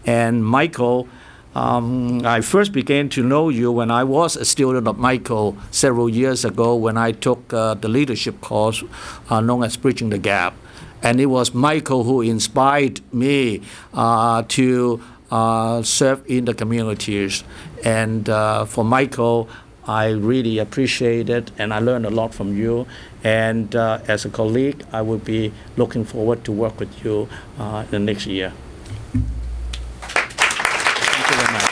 And Michael, I first began to know you when I was a student of Michael several years ago when I took the leadership course known as Bridging the Gap. And it was Michael who inspired me to serve in the communities. And for Michael, I really appreciate it, and I learned a lot from you. And as a colleague, I will be looking forward to work with you the next year. Thank you very much.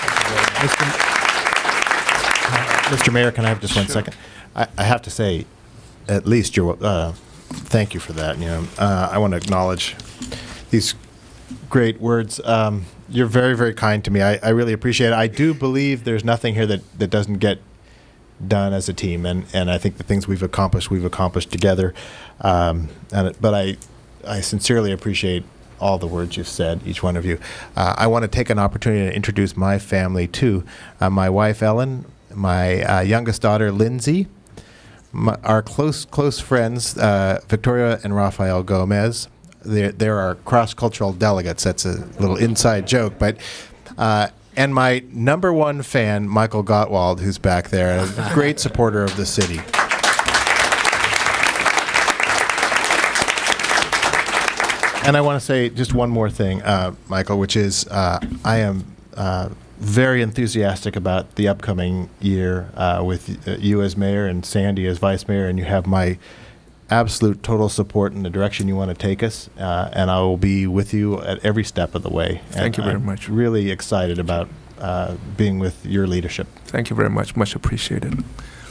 Mr. Mayor, can I have just 1 second? I have to say, at least thank you for that. I want to acknowledge these great words. You're very, very kind to me. I really appreciate it. I do believe there's nothing here that doesn't get done as a team, and I think the things we've accomplished together. But I sincerely appreciate all the words you've said, each one of you. I want to take an opportunity to introduce my family too. My wife, Ellen, my youngest daughter, Lindsay, our close friends, Victoria and Rafael Gomez. They're our cross-cultural delegates. That's a little inside joke, but and my number one fan, Michael Gottwald, who's back there, a great supporter of the city. And I want to say just one more thing, Michael, which is I am very enthusiastic about the upcoming year with you as mayor and Sandy as vice mayor, and you have my absolute total support in the direction you want to take us, and I will be with you at every step of the way. Thank you very much. Really excited about being with your leadership. Thank you very much. Much appreciated.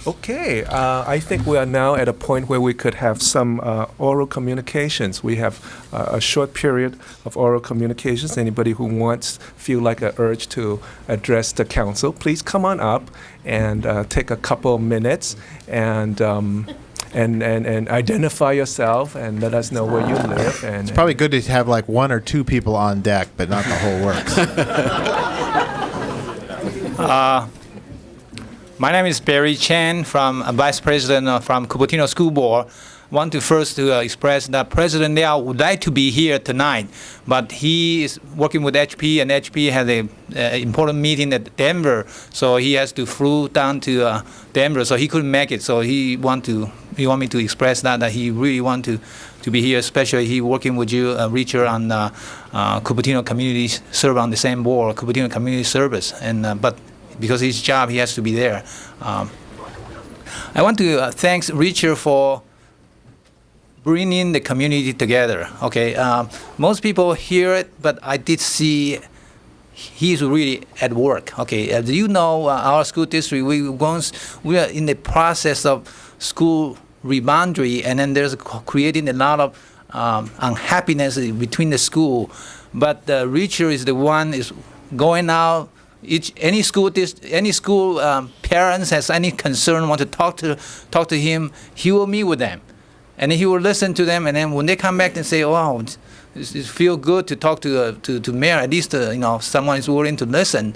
Okay, I think we are now at a point where we could have some oral communications. We have a short period of oral communications. Anybody who feel like an urge to address the council, please come on up and take a couple minutes and identify yourself and let us know where you live. And It's probably good to have like one or two people on deck, but not the whole works. My name is Barry Chang, from Vice President from Cupertino School Board. Want to first express that President Liao would like to be here tonight, but he is working with HP, and HP has a important meeting at Denver, so he has to flew down to Denver, so he couldn't make it. So he want me to express that he really want to be here, especially he working with you, Richard, on Cupertino Community Serve on the same board, Cupertino Community Service, and but because his job, he has to be there. I want to thank Richard for bringing the community together. Okay, most people hear it, but I did see he's really at work. Okay, as you know, our school district, we are in the process of school reboundary, and then there's creating a lot of unhappiness between the school. But Richard is the one is going out. Any school parents has any concern, want to talk to him, he will meet with them, and he will listen to them. And then when they come back and say, "Wow, it feel good to talk to mayor," at least someone is willing to listen.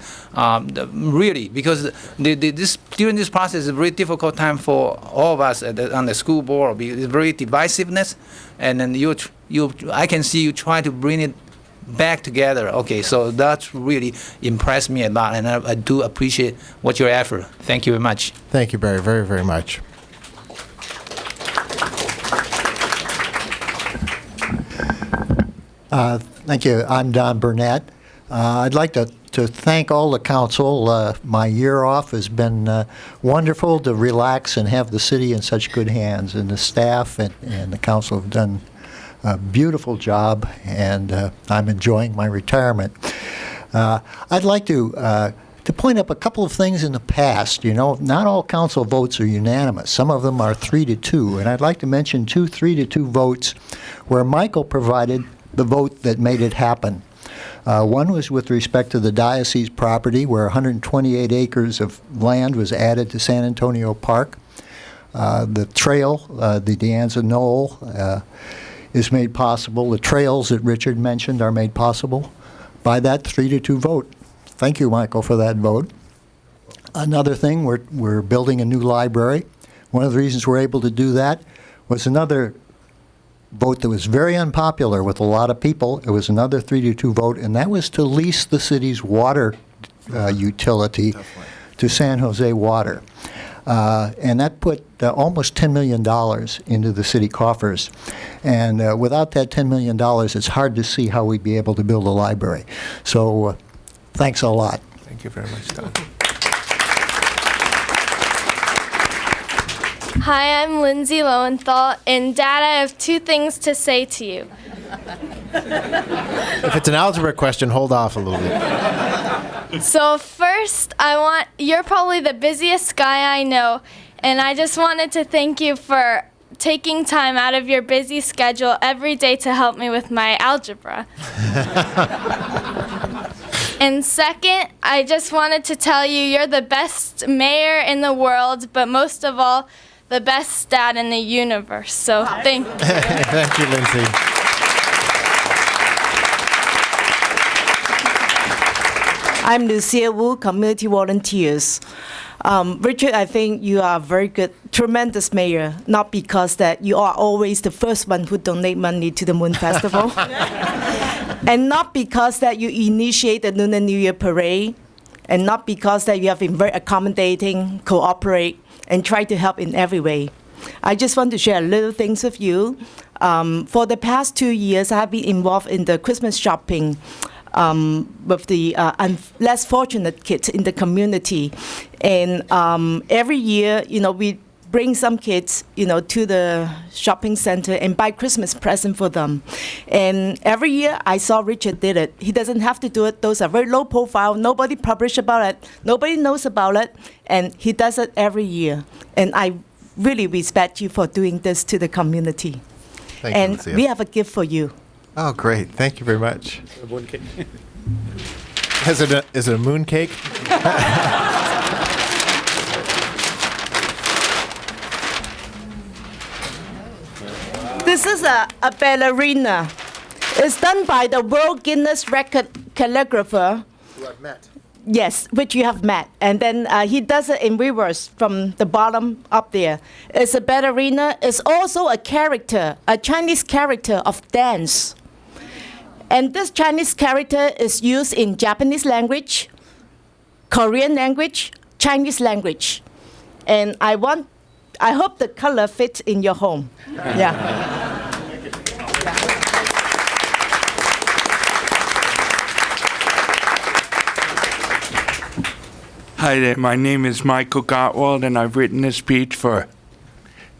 Really, because during this process is a very difficult time for all of us on the school board. It's very divisiveness, and then I can see you try to bring it back together. Okay, so that's really impressed me a lot, and I do appreciate what your effort. Thank you very much. Thank you, Barry, very, very much. Thank you. I'm Don Burnett. I'd like to thank all the council. My year off has been wonderful to relax and have the city in such good hands, and the staff and the council have done a beautiful job, and I'm enjoying my retirement. I'd like to point up a couple of things in the past. Not all council votes are unanimous. Some of them are 3-2, and I'd like to mention 2 3-2 votes where Michael provided the vote that made it happen. One was with respect to the diocese property, where 128 acres of land was added to San Antonio Park. The trail, the De Anza Knoll, is made possible. The trails that Richard mentioned are made possible by that 3-2 vote. Thank you, Michael, for that vote. Another thing, we're building a new library. One of the reasons we're able to do that was another vote that was very unpopular with a lot of people. It was another 3-2 vote, and that was to lease the city's water utility to San Jose Water. And that put almost $10 million into the city coffers. And without that $10 million, it's hard to see how we'd be able to build a library. So thanks a lot. Thank you very much, Don. Hi, I'm Lindsay Lowenthal, and Dad, I have 2 things to say to you. If it's an algebra question, hold off a little bit. So first, you're probably the busiest guy I know, and I just wanted to thank you for taking time out of your busy schedule every day to help me with my algebra. And second, I just wanted to tell you you're the best mayor in the world, but most of all, the best dad in the universe. So thank you. Thank you, Lindsay. I'm Lucia Wu, Community Volunteers. Richard, I think you are a very good, tremendous mayor, not because that you are always the first one who donate money to the Moon Festival, and not because that you initiate the Lunar New Year Parade, and not because that you have been very accommodating, cooperate, and try to help in every way. I just want to share little things with you. For the past 2 years, I have been involved in the Christmas shopping with the less fortunate kids in the community. And every year, we bring some kids, to the shopping center and buy Christmas present for them. And every year, I saw Richard did it. He doesn't have to do it. Those are very low profile. Nobody published about it. Nobody knows about it. And he does it every year. And I really respect you for doing this to the community. Thank you, And Lucia. we have a gift for you. Oh, great. Thank you very much. Is it a moon cake? This is a ballerina. It's done by the World Guinness Record calligrapher. Who I've met. Yes, which you have met. And then he does it in reverse from the bottom up there. It's a ballerina. It's also a character, a Chinese character of dance. And this Chinese character is used in Japanese language, Korean language, Chinese language. And I hope the color fits in your home. Yeah. Hi there, my name is Michael Gottwald, and I've written a speech for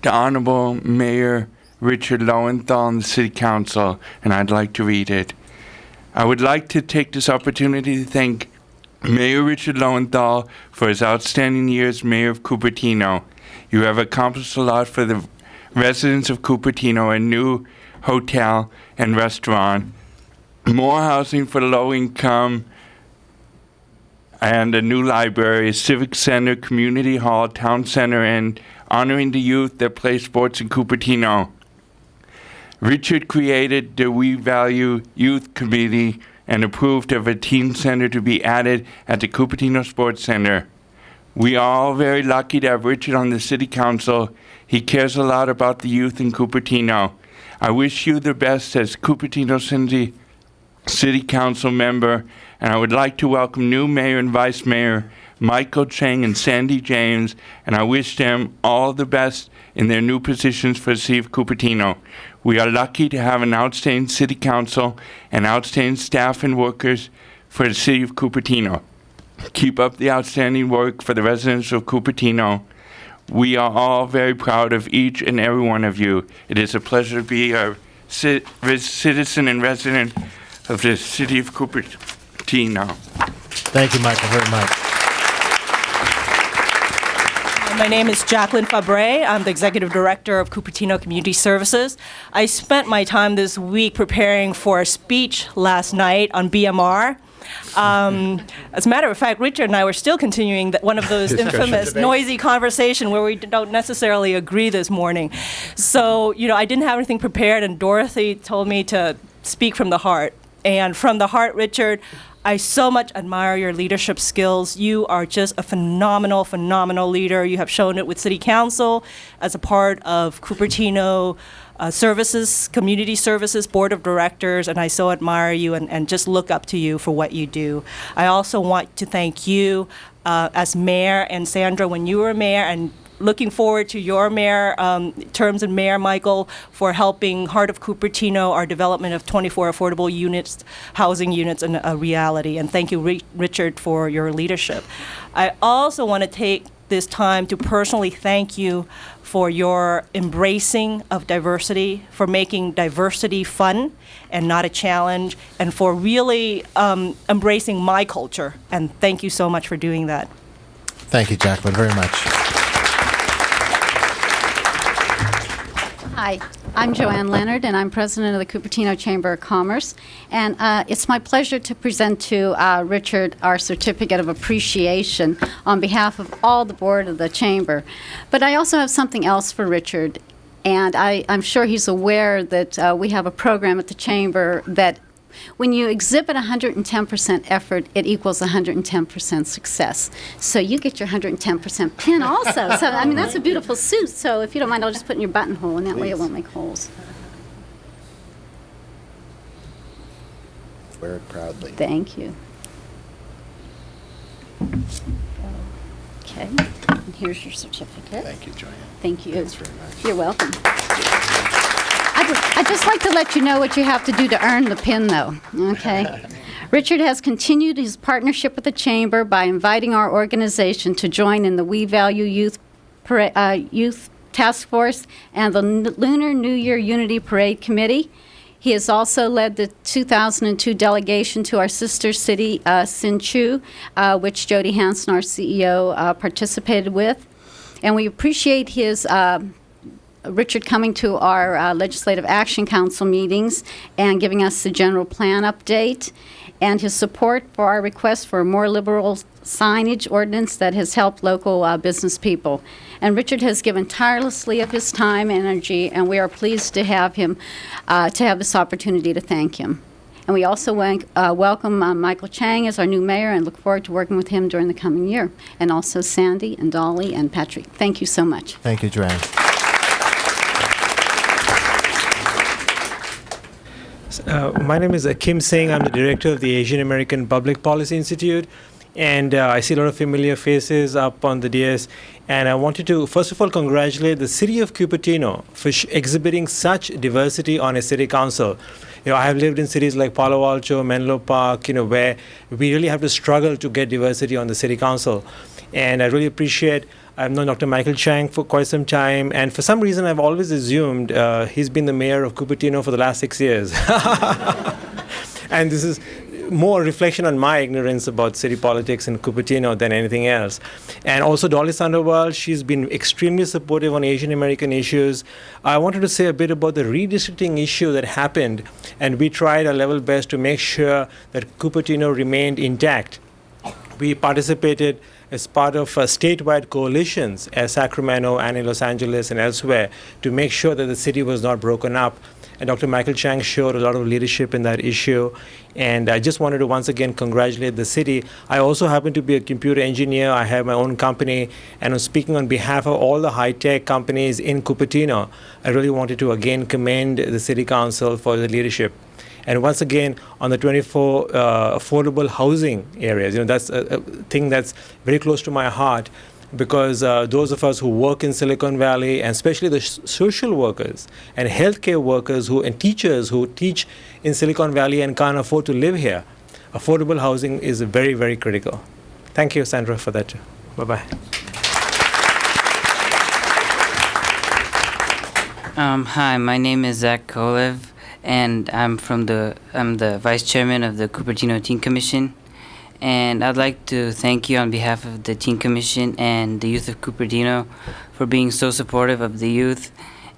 the Honorable Mayor Richard Lowenthal and the City Council, and I'd like to read it. I would like to take this opportunity to thank Mayor Richard Lowenthal for his outstanding year as Mayor of Cupertino. You have accomplished a lot for the residents of Cupertino, a new hotel and restaurant, more housing for low income, and a new library, a civic center, community hall, town center, and honoring the youth that play sports in Cupertino. Richard created the We Value Youth Committee and approved of a teen center to be added at the Cupertino Sports Center. We are all very lucky to have Richard on the City Council. He cares a lot about the youth in Cupertino. I wish you the best as Cupertino City Council member, and I would like to welcome new Mayor and Vice Mayor Michael Chang and Sandy James, and I wish them all the best in their new positions for the City of Cupertino. We are lucky to have an outstanding City Council and outstanding staff and workers for the City of Cupertino. Keep up the outstanding work for the residents of Cupertino. We are all very proud of each and every one of you. It is a pleasure to be a citizen and resident of the City of Cupertino. Thank you, Michael, very much. My name is Jacqueline Fabre. I'm the Executive Director of Cupertino Community Services. I spent my time this week preparing for a speech last night on BMR. As a matter of fact, Richard and I were still continuing one of those infamous noisy conversation where we don't necessarily agree this morning. So, I didn't have anything prepared, and Dorothy told me to speak from the heart. And from the heart, Richard, I so much admire your leadership skills. You are just a phenomenal, phenomenal leader. You have shown it with City Council as a part of Cupertino Services, Community Services Board of Directors, and I so admire you and just look up to you for what you do. I also want to thank you as mayor, and Sandra, when you were mayor, and looking forward to your mayor terms and Mayor Michael for helping Heart of Cupertino, our development of 24 affordable units, housing units, and a reality. And thank you, Richard, for your leadership. I also want to take this time to personally thank you for your embracing of diversity, for making diversity fun and not a challenge, and for really embracing my culture. And thank you so much for doing that. Thank you, Jacqueline, very much. Hi, I'm Joanne Leonard, and I'm president of the Cupertino Chamber of Commerce. And it's my pleasure to present to Richard our certificate of appreciation on behalf of all the board of the chamber. But I also have something else for Richard, and I'm sure he's aware that we have a program at the chamber that When you exhibit 110% effort, it equals 110% success. So you get your 110% pin also. So, I mean, that's a beautiful suit. So if you don't mind, I'll just put in your buttonhole, and that way it won't make holes. Wear it proudly. Thank you. Okay, and here's your certificate. Thank you, Joanne. Thank you. Thanks very much. You're welcome. I'd just like to let you know what you have to do to earn the pin, though, okay? Richard has continued his partnership with the Chamber by inviting our organization to join in the We Value Youth Task Force and the Lunar New Year Unity Parade Committee. He has also led the 2002 delegation to our sister city, Hsinchu, which Jody Hansen, our CEO, participated with. And we appreciate his Richard coming to our Legislative Action Council meetings and giving us the general plan update, and his support for our request for a more liberal signage ordinance that has helped local business people. And Richard has given tirelessly of his time and energy, and we are pleased to have him, to have this opportunity to thank him. And we also welcome Michael Chang as our new mayor and look forward to working with him during the coming year. And also Sandy and Dolly and Patrick. Thank you so much. Thank you, Joanne. My name is Kim Singh. I'm the director of the Asian American Public Policy Institute. And I see a lot of familiar faces up on the dais. And I wanted to, first of all, congratulate the city of Cupertino for exhibiting such diversity on a city council. You know, I have lived in cities like Palo Alto, Menlo Park, you know, where we really have to struggle to get diversity on the city council. And I really appreciate, I've known Dr. Michael Chang for quite some time, and for some reason I've always assumed he's been the mayor of Cupertino for the last 6 years. And this is more a reflection on my ignorance about city politics in Cupertino than anything else. And also Dolly Sandoval, she's been extremely supportive on Asian American issues. I wanted to say a bit about the redistricting issue that happened, and we tried our level best to make sure that Cupertino remained intact. We participated as part of statewide coalitions at Sacramento and in Los Angeles and elsewhere to make sure that the city was not broken up. And Dr. Michael Chang showed a lot of leadership in that issue. And I just wanted to once again congratulate the city. I also happen to be a computer engineer. I have my own company. And I'm speaking on behalf of all the high-tech companies in Cupertino. I really wanted to again commend the city council for the leadership. And once again, on the 24 affordable housing areas, you know, that's a thing that's very close to my heart, because those of us who work in Silicon Valley, and especially the social workers and healthcare workers and teachers who teach in Silicon Valley and can't afford to live here, affordable housing is very, very critical. Thank you, Sandra, for that. Bye-bye. Hi, my name is Zach Kolev, and I'm the vice chairman of the Cupertino Teen Commission. And I'd like to thank you on behalf of the Teen Commission and the youth of Cupertino for being so supportive of the youth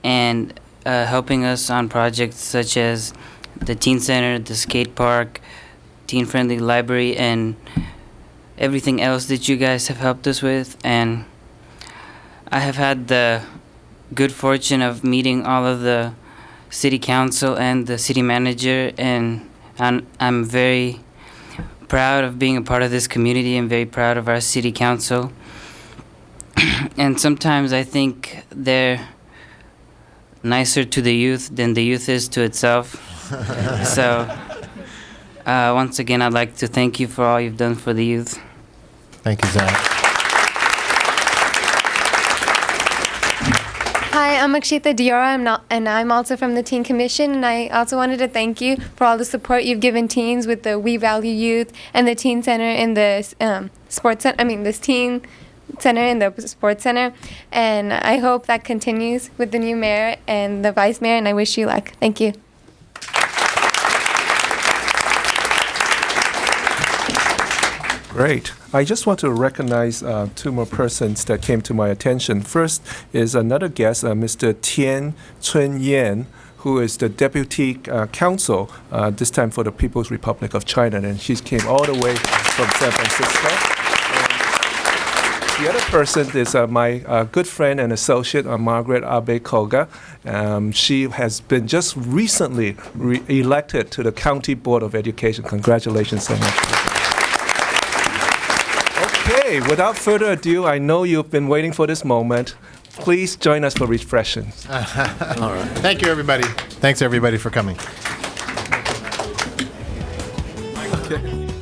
and helping us on projects such as the Teen Center, the skate park, teen-friendly library, and everything else that you guys have helped us with. And I have had the good fortune of meeting all of the city council and the city manager, and I'm very proud of being a part of this community and very proud of our city council. And sometimes I think they're nicer to the youth than the youth is to itself. So once again, I'd like to thank you for all you've done for the youth. Thank you, Zach. Hi, I'm Akshita Diora, and I'm also from the Teen Commission, and I also wanted to thank you for all the support you've given teens with the We Value Youth and the Teen Center in the this Teen Center in the Sports Center, and I hope that continues with the new mayor and the vice mayor, and I wish you luck. Thank you. Great. I just want to recognize two more persons that came to my attention. First is another guest, Mr. Tian Chun-Yen, who is the Deputy Counsel, this time for the People's Republic of China, and she came all the way from San Francisco. And The other person is my good friend and associate, Margaret Abe Koga. She has been just recently elected to the County Board of Education. Congratulations so much. Okay, without further ado, I know you've been waiting for this moment. Please join us for refreshments. All right. Thank you, everybody. Thanks, everybody, for coming. Okay.